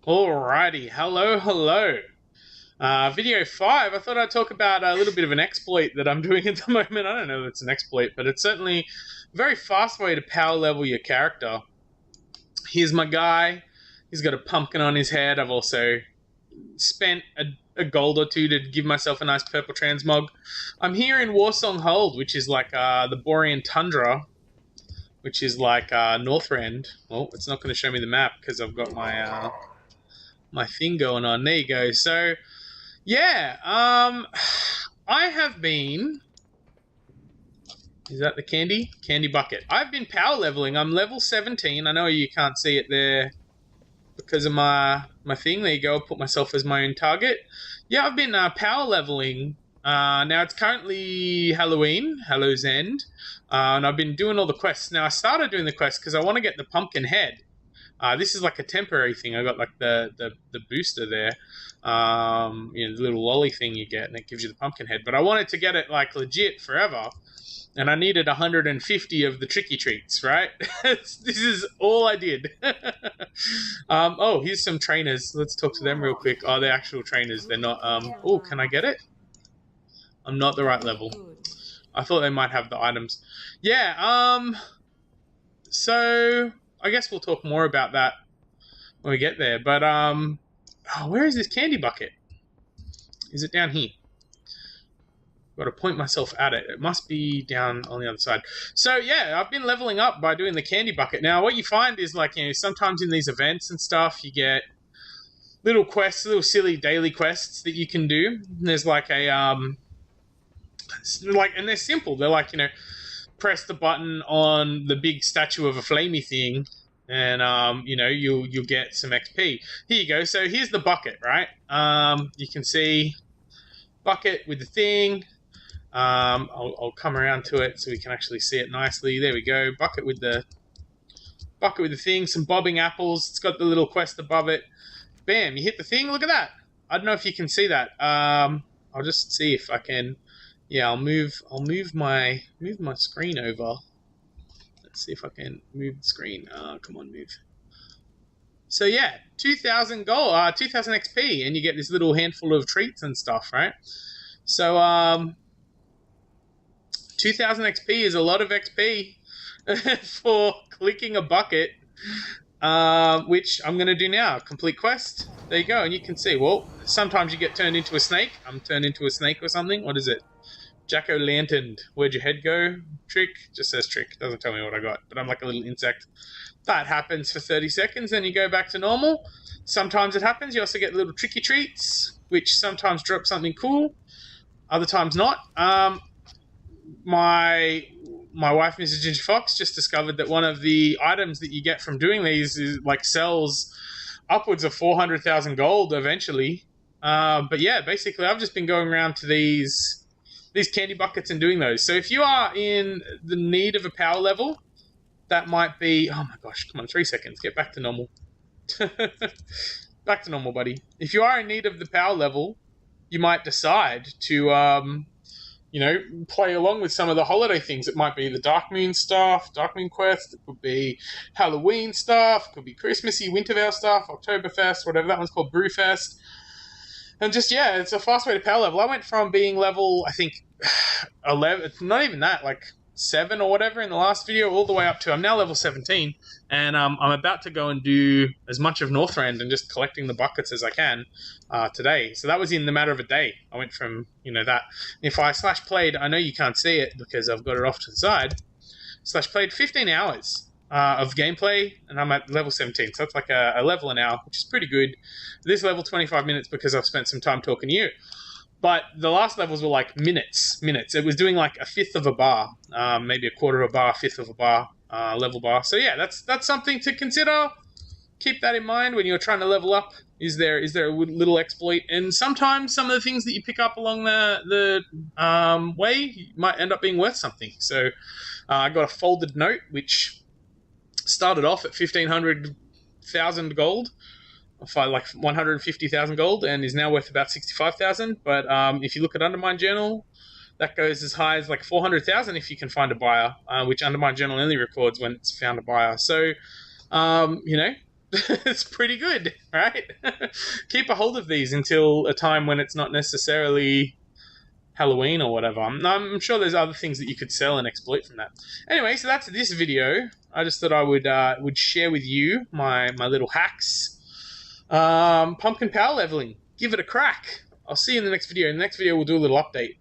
Alrighty, hello. Video 5, I thought I'd talk about a little bit of an exploit that I'm doing at the moment. I don't know if it's an exploit, but it's certainly a very fast way to power level your character. Here's my guy. He's got a pumpkin on his head. I've also spent a gold or two to give myself a nice purple transmog. I'm here in Warsong Hold, which is like the Borean Tundra, which is like Northrend. Well, it's not going to show me the map because I've got my thing going on. There you go. So, yeah, I have been. Is that the candy? Candy bucket. I've been power leveling. I'm level 17. I know you can't see it there because of my thing. There you go. I'll put myself as my own target. Yeah, I've been power leveling. Now it's currently Hallows End, and I've been doing all the quests. Now I started doing the quests because I want to get the pumpkin head. This is like a temporary thing. I got like the booster there, the little lolly thing you get, and it gives you the pumpkin head. But I wanted to get it like legit forever, and I needed 150 of the tricky treats. Right? This is all I did. Oh, here's some trainers. Let's talk to them real quick. Oh, they're actual trainers. They're not. Oh, can I get it? I'm not the right level. I thought they might have the items. Yeah. So I guess we'll talk more about that when we get there. But where is this candy bucket? Is it down here? Got to point myself at it. It must be down on the other side. So yeah, I've been leveling up by doing the candy bucket. Now what you find is like, sometimes in these events and stuff, you get little quests, little silly daily quests that you can do. And there's like a and they're simple. They're like, press the button on the big statue of a flamey thing, and you'll get some XP. Here you go. So here's the bucket, right? You can see bucket with the thing. I'll come around to it so we can actually see it nicely. There we go. Bucket with the thing. Some bobbing apples. It's got the little quest above it. Bam! You hit the thing. Look at that. I don't know if you can see that. I'll just see if I can. Yeah, I'll move my screen over. Let's see if I can move the screen. Come on, move. So yeah, 2,000 gold, 2,000 XP, and you get this little handful of treats and stuff, right? So 2,000 XP is a lot of XP for clicking a bucket, which I'm going to do now. Complete quest. There you go, and you can see. Well, sometimes you get turned into a snake. I'm turned into a snake or something. What is it? Jack-o'-lantern. Where'd your head go? Trick? Just says trick. Doesn't tell me what I got. But I'm like a little insect. That happens for 30 seconds, then you go back to normal. Sometimes it happens. You also get little tricky treats, which sometimes drop something cool. Other times not. My wife, Mrs. Ginger Fox, just discovered that one of the items that you get from doing these is like sells upwards of 400,000 gold eventually. But yeah, basically I've just been going around to these candy buckets and doing those. So if you are in the need of a power level, that might be... Oh my gosh, come on, 3 seconds. Get back to normal. Back to normal, buddy. If you are in need of the power level, you might decide to, play along with some of the holiday things. It might be the Dark Moon stuff, Dark Moon quest. It could be Halloween stuff. It could be Christmassy, Wintervale stuff, Oktoberfest, whatever that one's called, Brewfest. And just, yeah, it's a fast way to power level. I went from being level, I think, 11, not even that, like 7 or whatever in the last video, all the way up to, I'm now level 17. And I'm about to go and do as much of Northrend and just collecting the buckets as I can today. So that was in the matter of a day. I went from, that. If I slash played, I know you can't see it because I've got it off to the side, slash played 15 hours. Of gameplay, and I'm at level 17, so it's like a level an hour, which is pretty good. This level 25 minutes because I've spent some time talking to you, but the last levels were like minutes. It was doing like a fifth of a bar, maybe a quarter of a bar, fifth of a bar, level bar. So yeah, that's something to consider. Keep that in mind when you're trying to level up. Is there a little exploit? And sometimes some of the things that you pick up along the way might end up being worth something. So I got a folded note which started off at 1,500,000 gold, like 150,000 gold, and is now worth about 65,000. But if you look at Undermine Journal, that goes as high as like 400,000 if you can find a buyer, which Undermine Journal only records when it's found a buyer. So, It's pretty good, right? Keep a hold of these until a time when it's not necessarily Halloween or whatever. I'm sure there's other things that you could sell and exploit from that. Anyway, so that's this video. I just thought I would share with you my little hacks. Pumpkin power leveling. Give it a crack. I'll see you in the next video. In the next video, we'll do a little update.